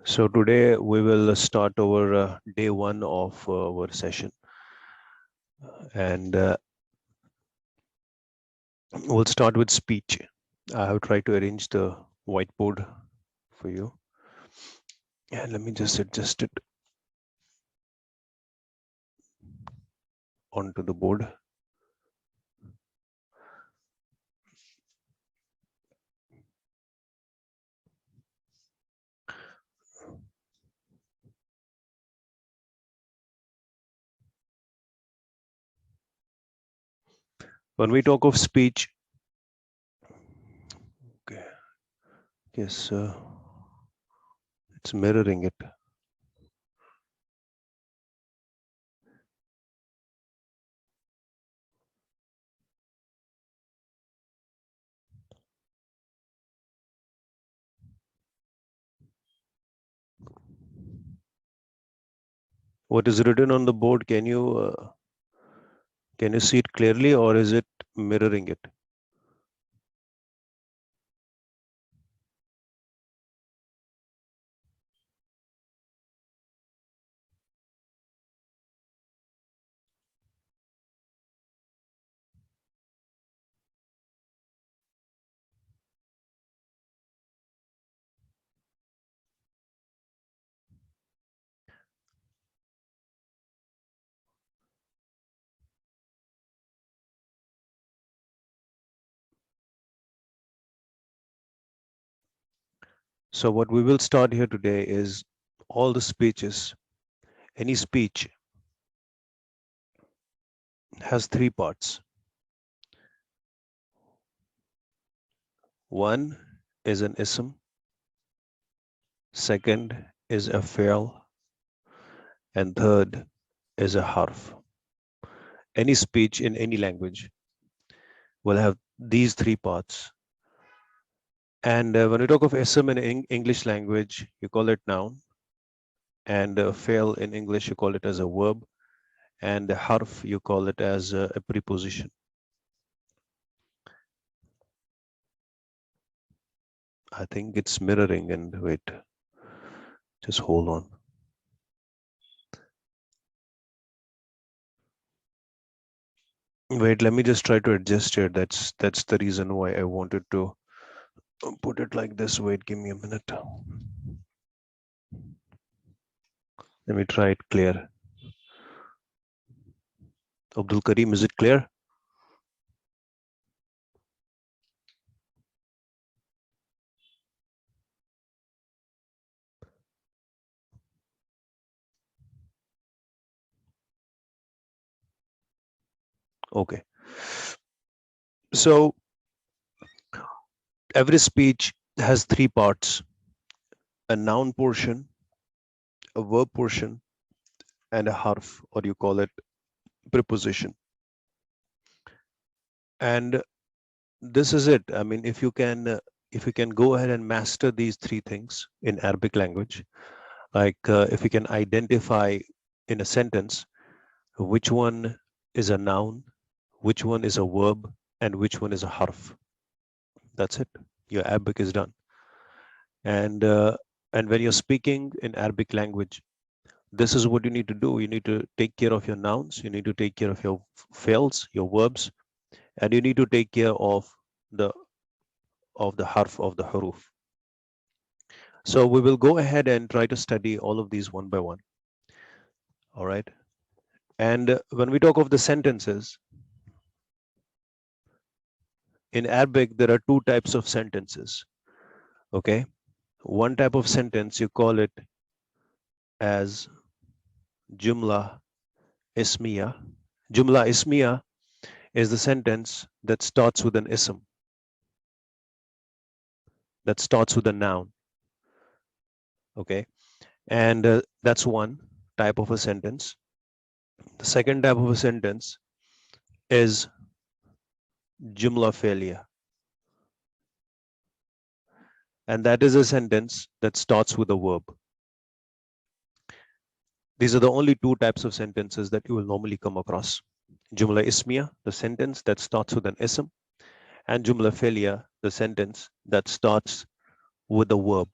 So today we will start our day one of our session, and we'll start with speech. I have tried to arrange the whiteboard for you, and let me just adjust it onto the board. When we talk of speech, okay, yes, it's mirroring it. What is written on the board? Can you see it clearly, or is it mirroring it? So what we will start here today is all the speeches. Any speech has three parts. One is an ism, second is a fi'l, and third is a harf. Any speech in any language will have these three parts. And when we talk of ism in English language, you call it noun, and fi'l in English, you call it as a verb, and harf, you call it as a preposition. I think it's mirroring, and wait, just hold on. Wait, let me just try to adjust it. That's the reason why I wanted to put it like this. Wait, give me a minute. Let me try it clear. Abdul Karim, is it clear? Okay. So every speech has three parts: a noun portion, a verb portion, and a harf, or you call it preposition. And this is it. I mean, if you can go ahead and master these three things in Arabic language, like if you can identify in a sentence which one is a noun, which one is a verb, and which one is a harf. That's it. Your Arabic is done. And uh, and when you're speaking in Arabic language, this is what you need to do. You need to take care of your nouns. You need to take care of your fi'ls, your verbs, and you need to take care the the harf of the huruf. So we will go ahead and try to study all of these one by one. All right. And when we talk of the sentences, in Arabic, there are two types of sentences. Okay. One type of sentence, you call it as Jumla Ismiya. Jumla Ismiya is the sentence that starts with an ism, that starts with a noun. Okay. And that's one type of a sentence. The second type of a sentence is Jumla Fi'liya. And that is a sentence that starts with a verb. These are the only two types of sentences that you will normally come across. Jumla Ismiya, the sentence that starts with an ism, and Jumla Fi'liya, the sentence that starts with a verb.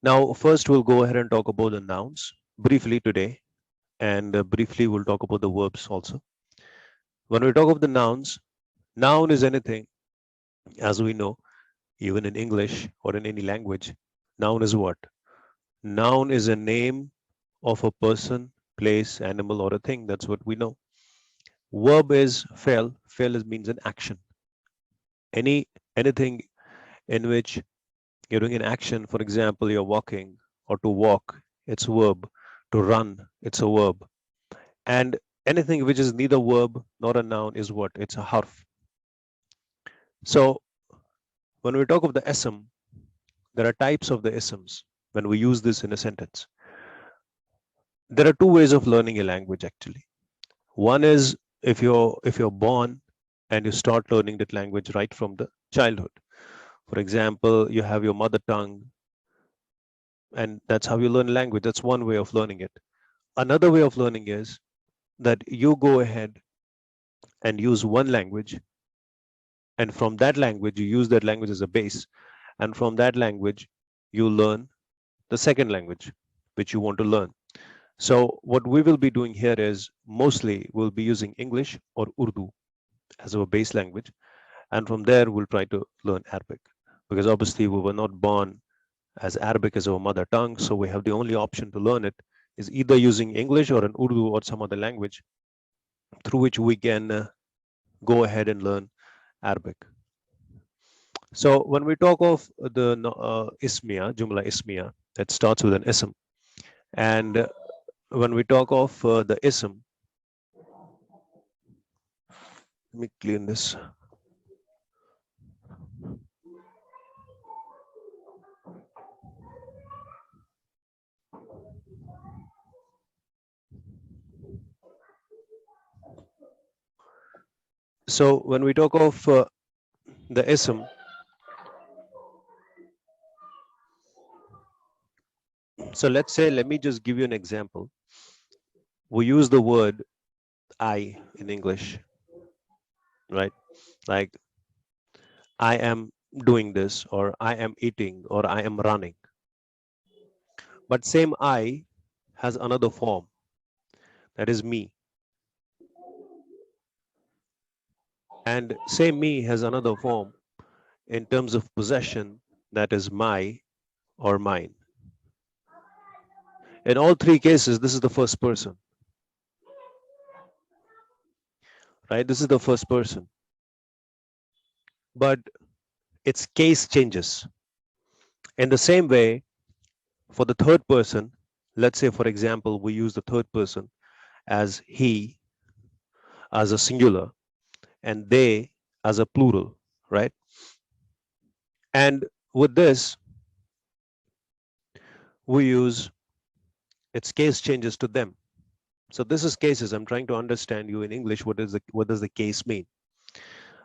Now, first we'll go ahead and talk about the nouns briefly today, and briefly we'll talk about the verbs also. When we talk of the nouns, noun is anything, as we know, even in English or in any language. Noun is what? Noun is a name of a person, place, animal, or a thing. That's what we know. Verb is fail. Fail means an action. Anything in which you're doing an action. For example, you're walking or to walk. It's a verb. To run. It's a verb. And anything which is neither verb nor a noun is what? It's a harf. So when we talk of the ism, there are types of the isms when we use this in a sentence. There are two ways of learning a language actually. One is if you're born and you start learning that language right from the childhood. For example, you have your mother tongue and that's how you learn language. That's one way of learning it. Another way of learning is that you go ahead and use one language, and from that language you use that language as a base, and from that language you learn the second language which you want to learn. So what we will be doing here is mostly we'll be using English or Urdu as our base language, and from there we'll try to learn Arabic, because obviously we were not born as Arabic as our mother tongue, so we have the only option to learn it is either using English or an Urdu or some other language through which we can go ahead and learn Arabic. So when we talk of the ismiya, jumla ismiya, that starts with an ism, and when we talk of the ism, let me clean this. So when we talk of the ism, so let's say, let me just give you an example. We use the word I in English, right? Like I am doing this, or I am eating, or I am running. But same I has another form, that is me. And same me has another form in terms of possession, that is my or mine. In all three cases, this is the first person, right? This is the first person. But its case changes. In the same way, for the third person, let's say, for example, we use the third person as he as a singular and they as a plural, right? And with this, we use its case changes to them. So this is cases. I'm trying to understand you in English. What does the case mean?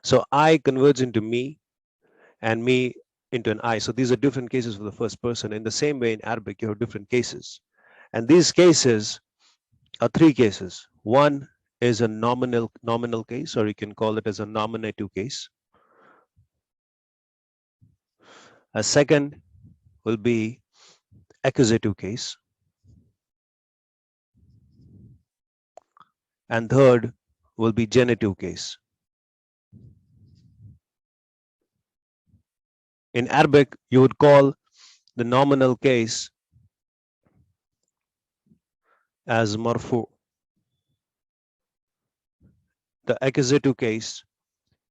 So I converts into me and me into an I. So these are different cases for the first person. In the same way, in Arabic, you have different cases. And these cases are three cases. One is a nominal case, or you can call it as a nominative case. A second will be accusative case. And third will be genitive case. In Arabic, you would call the nominal case as marfu. The accusative case,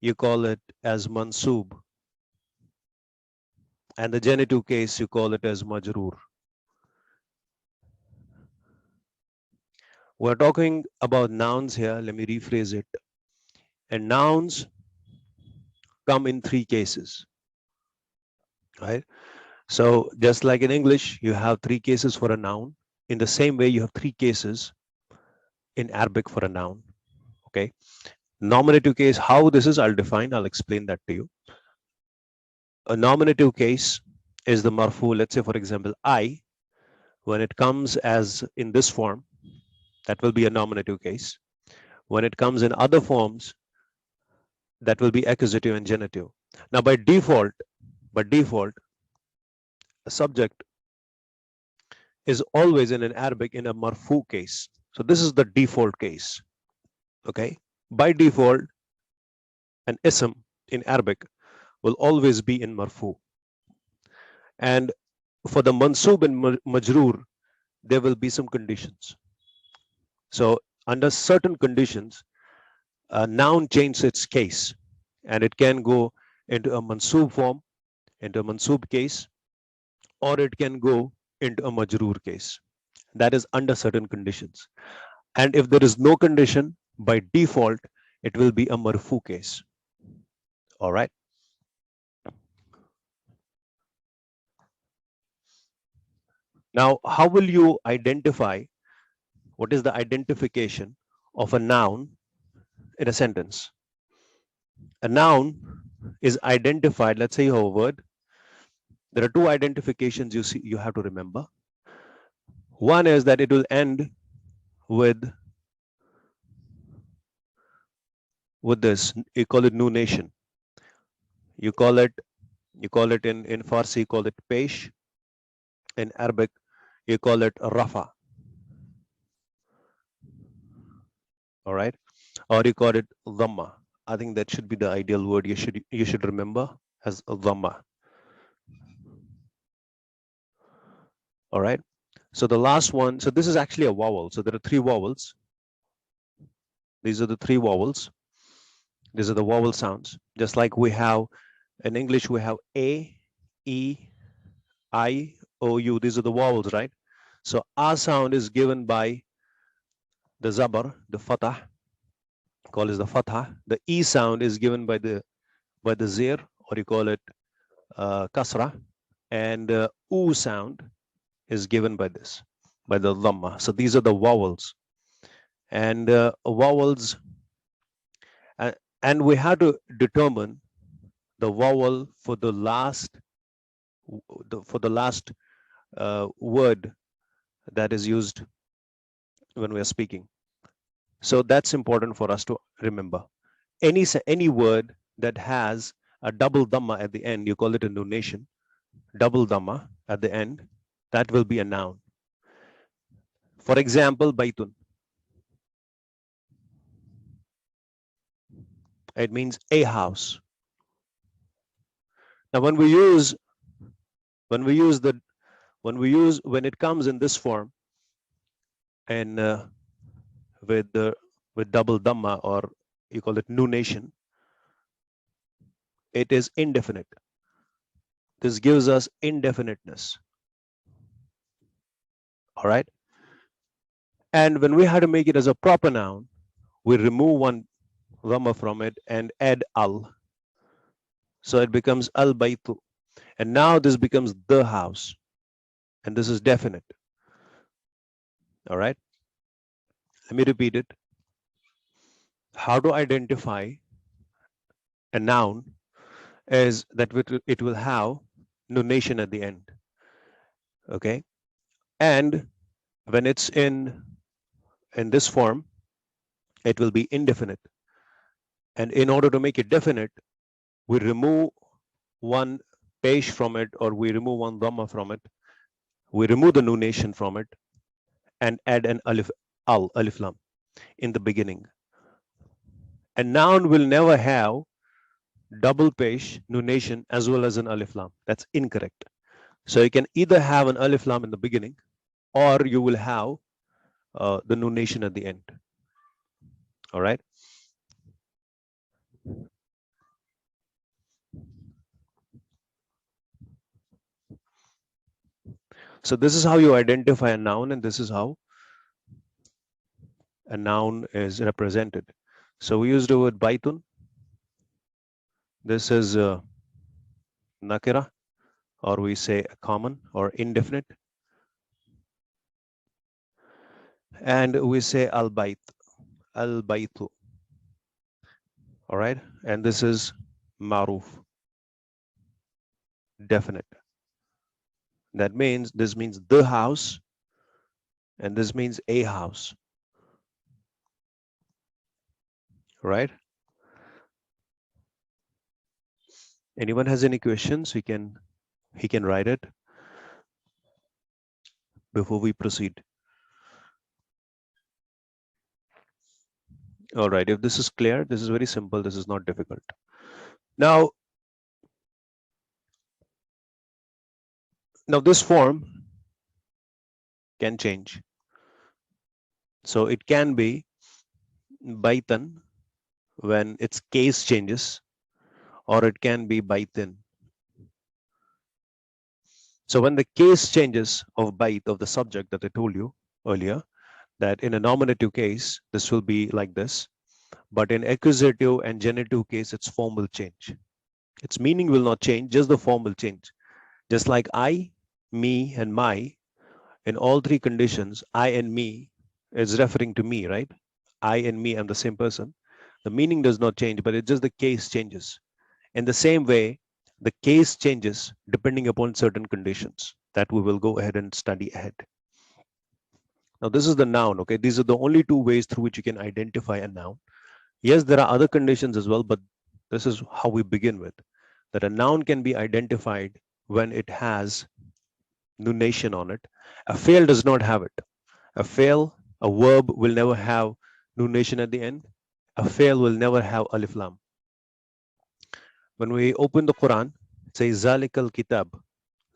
you call it as mansub. And the genitive case, you call it as majroor. We're talking about nouns here. Let me rephrase it. And nouns come in three cases, right? So just like in English, you have three cases for a noun. In the same way, you have three cases in Arabic for a noun, okay? Nominative case, how this is, I'll explain that to you. A nominative case is the marfu. Let's say, for example, I, when it comes as in this form, that will be a nominative case. When it comes in other forms, that will be accusative and genitive. Now, by default, a subject is always in an Arabic in a marfu case. So this is the default case. Okay. By default, an ism in Arabic will always be in marfu. And for the mansub and majroor, there will be some conditions. So under certain conditions, a noun changes its case, and it can go into a mansub form, into a mansub case, or it can go into a majroor case. That is under certain conditions. And if there is no condition, by default, it will be a marfu case. All right. Now, how will you identify, what is the identification of a noun in a sentence? A noun is identified, let's say you have a word. There are two identifications you have to remember. One is that it will end with this, you call it nounation. You call it in Farsi, you call it pesh. In Arabic, you call it rafa. All right. Or you call it dhamma. I think that should be the ideal word you should remember as dhamma. All right. So the last one, so this is actually a vowel. So there are three vowels. These are the three vowels. These are the vowel sounds. Just like we have in English, we have A, E, I, O, U. These are the vowels, right? So A sound is given by the zabar, the fatah, call is the fatha. The E sound is given by the zir, or you call it kasra, and U sound is given by this, by the dhamma. So these are the vowels, and vowels, and we have to determine the vowel for the last word that is used when we are speaking. So that's important for us to remember. Any word that has a double dhamma at the end, you call it a nounation. Double dhamma at the end, that will be a noun. For example, baitun. It means a house. Now, when it comes in this form, and with double dhamma, or you call it nounation, it is indefinite. This gives us indefiniteness. All right. And when we had to make it as a proper noun, we remove one dhamma from it and add al. So it becomes al baitu. And now this becomes the house. And this is definite. All right. Let me repeat it. How to identify a noun is that it will have nounation at the end. Okay. And when it's in this form, it will be indefinite. And in order to make it definite, we remove one pesh from it, or we remove one dhamma from it. We remove the nounation from it and add an alif lam in the beginning. A noun will never have double pesh, nounation, as well as an alif lam. That's incorrect. So you can either have an alif lam in the beginning, or you will have the nounation at the end. All right. So this is how you identify a noun, and this is how a noun is represented. So we use the word baitun. This is nakira, or we say a common or indefinite. And we say al-bait, al-baitu. All right. And this is maruf, definite. This means the house, and this means a house. Right. Anyone has any questions? He can write it. before we proceed? All right, if this is clear, this is very simple. This is not difficult. Now this form can change. So it can be baitan when its case changes, or it can be baitin. So when the case changes of bait of the subject that I told you earlier, that in a nominative case, this will be like this, but in accusative and genitive case, its form will change. Its meaning will not change, just the form will change. Just like I, me, and my, in all three conditions, I and me is referring to me, right? I and me, I'm the same person. The meaning does not change, but it's just the case changes. In the same way, the case changes depending upon certain conditions that we will go ahead and study ahead. Now, this is the noun, okay? These are the only two ways through which you can identify a noun. Yes, there are other conditions as well, but this is how we begin with, that a noun can be identified when it has nunation on it. A fail does not have it. A fail, a verb will never have nunation at the end. A fail will never have alif lam. When we open the Quran, it says Zalikal Kitab.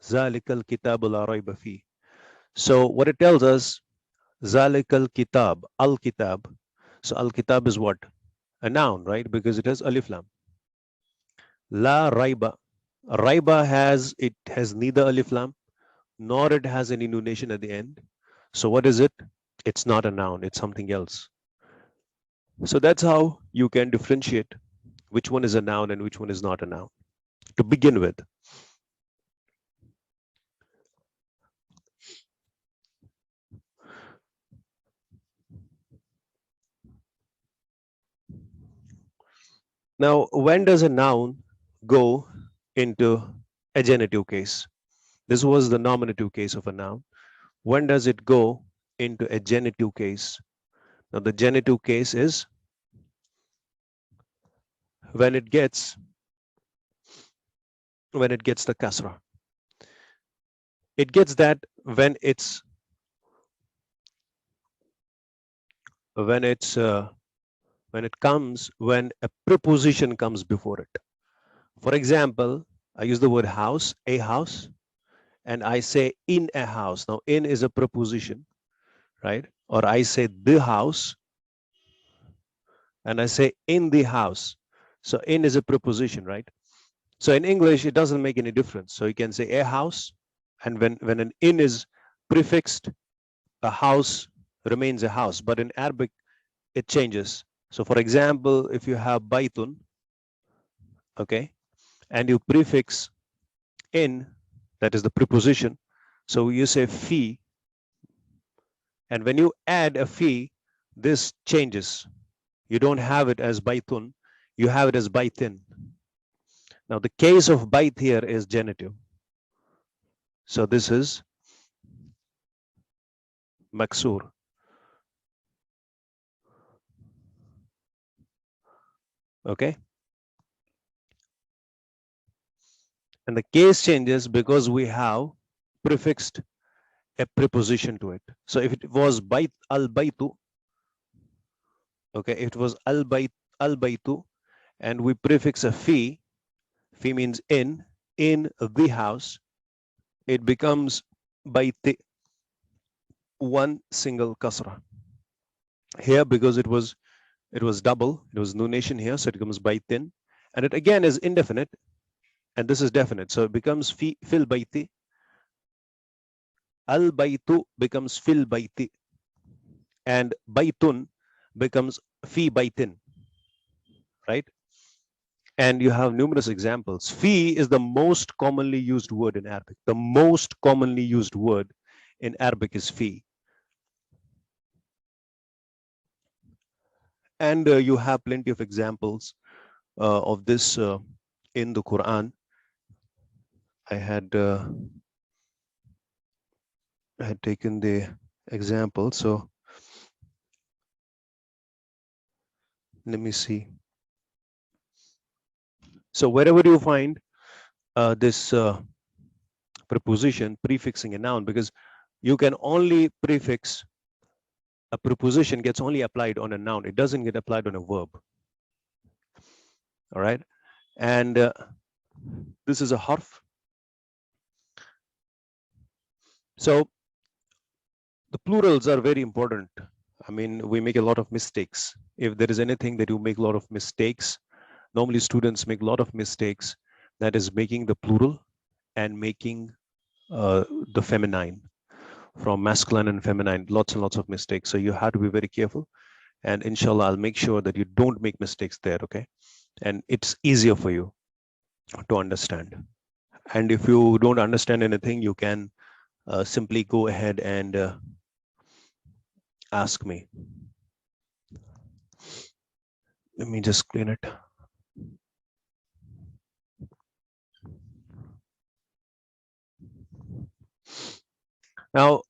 Zalikal Kitab la rayba fi. So what it tells us, Zalikal Kitab, Al Kitab. So Al Kitab is what? A noun, right? Because it has alif lam. La raiba. Raiba has neither alif lam nor it has any nunation at the end. So what is it? It's not a noun, it's something else. So that's how you can differentiate which one is a noun and which one is not a noun to begin with. Now, when does a noun go into a genitive case? This was the nominative case of a noun. When does it go into a genitive case? Now, the genitive case is when it gets the kasra. It gets that when when a preposition comes before it. For example, I use the word house, a house, and I say in a house. Now, in is a preposition, right? Or I say the house, and I say in the house. So in is a preposition, right? So in English, it doesn't make any difference. So you can say a house, and when an in is prefixed, a house remains a house. But in Arabic, it changes. So for example, if you have baitun, okay, and you prefix in, that is the preposition. So you say fi, and when you add a fi, this changes. You don't have it as baitun, you have it as baitin. Now the case of bait here is genitive. So this is maksur. Okay. And the case changes because we have prefixed a preposition to it. So if it was bait al baitu, okay, it was al baitu, and we prefix a fi. Fi means in the house. It becomes baiti, one single kasra. Here, because it was double, it was nunation here, so it becomes baitin, and it again is indefinite, and this is definite, so it becomes fil baiti. Al baitu becomes fil baiti, and baitun becomes fi baitin, right? And you have numerous examples. Fi is the most commonly used word in Arabic. The most commonly used word in Arabic is fi. And you have plenty of examples of this in the Quran. I had taken the example, so let me see. So wherever you find this preposition prefixing a noun, because you can only prefix a preposition gets only applied on a noun. It doesn't get applied on a verb. All right. And this is a harf. So the plurals are very important. I mean, we make a lot of mistakes. If there is anything that you make a lot of mistakes, normally students make a lot of mistakes, that is making the plural and making the feminine, from masculine and feminine, lots and lots of mistakes. So you have to be very careful. And inshallah, I'll make sure that you don't make mistakes there, okay? And it's easier for you to understand. And if you don't understand anything, you can simply go ahead and ask me. Let me just clean it. Now,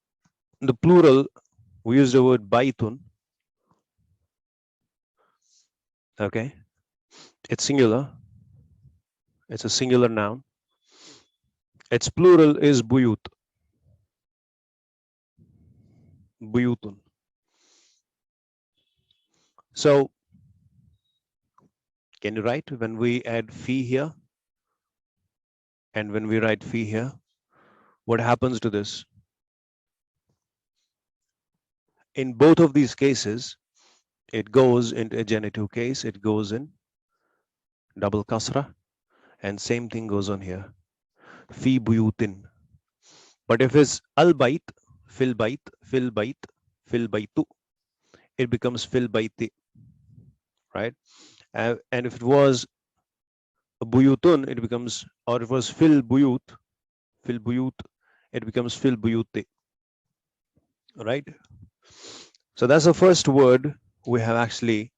the plural, we use the word baitun. Okay, it's singular. It's a singular noun. Its plural is buyut. Buyutun. So, can you write when we add fi here and when we write fi here? What happens to this? In both of these cases, it goes into a genitive case. It goes in double kasra, and same thing goes on here. Fi buyutin. But if it's al bait, fil bait, fil bait, fil baitu, it becomes fil baiti, right? And if it was buyutun, it becomes, or it was fil buyut, it becomes fil buyuti, right? So that's the first word we have actually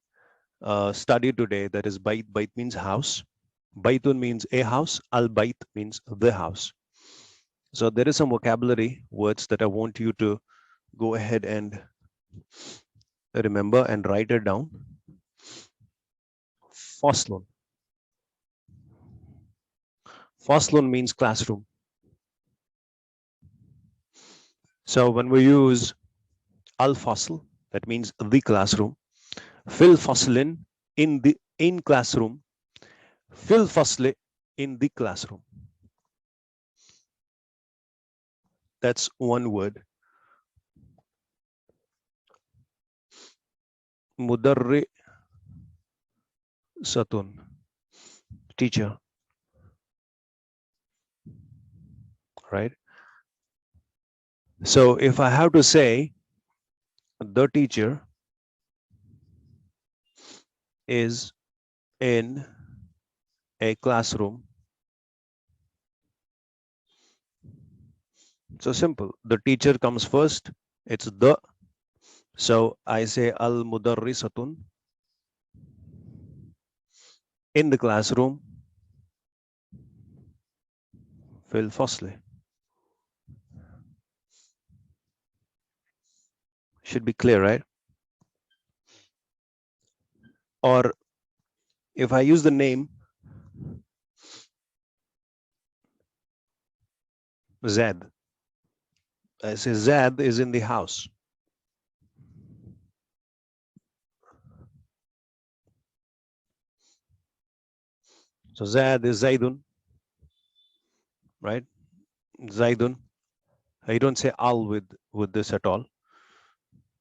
studied today. That is bait. Bait means house. Baitun means a house. Al bait means the house. So there is some vocabulary words that I want you to go ahead and remember and write it down. Faslun. Faslun means classroom. So when we use al fasl, that means the classroom. Fil faslin, in classroom. Fil fasli, in the classroom. That's one word. Mudarri satun, teacher, right? So if I have to say the teacher is in a classroom, so simple. The teacher comes first. It's the. So I say al mudarrisatun in the classroom fil fasli. Should be clear, right? Or if I use the name Zad, I say Zad is in the house. So Zad is Zaidun, right? Zaidun. I don't say al with this at all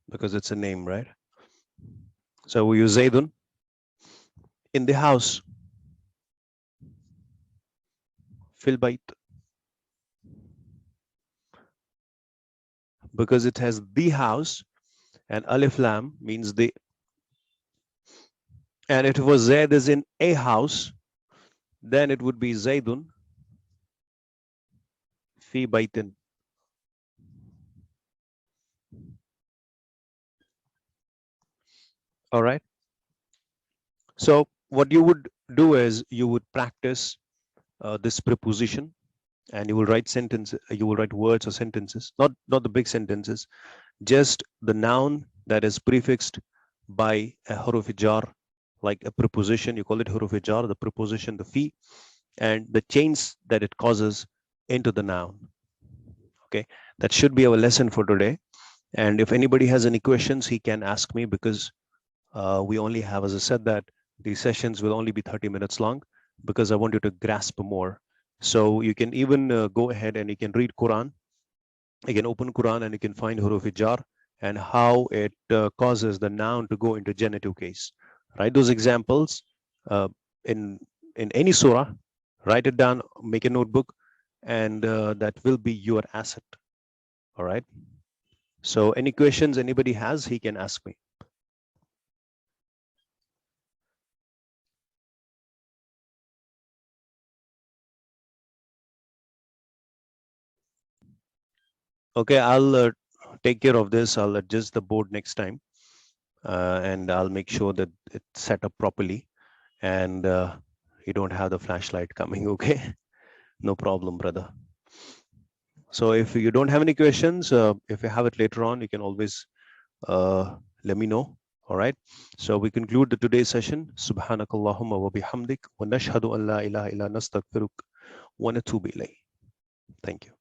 because it's a name, right? So we use Zaidun in the house. Fil bait. Because it has the house and alif lam means the. And if it was Zaid is in a house, then it would be Zaidun fi baitin. All right. So what you would do is you would practice this preposition, and you will write sentences. You will write words or sentences, not the big sentences, just the noun that is prefixed by a huruf jar, like a preposition. You call it huruf jar, the preposition, the fi, and the change that it causes into the noun. Okay, that should be our lesson for today. And if anybody has any questions, he can ask me, because we only have, as I said, that these sessions will only be 30 minutes long, because I want you to grasp more. So you can even go ahead and you can read Quran. You can open Quran and you can find huruf jar and how it causes the noun to go into genitive case. Write those examples uh, in any surah. Write it down, make a notebook, and that will be your asset. All right. So any questions anybody has, he can ask me. Okay, I'll take care of this. I'll adjust the board next time, and I'll make sure that it's set up properly, and you don't have the flashlight coming. Okay, no problem, brother. So if you don't have any questions, if you have it later on, you can always let me know. All right. So we conclude the today's session. Subhanakallahumma wa bihamdik wa nashhadu an la ilaha illa nastaghfiruk wa natubu ilayk. Thank you.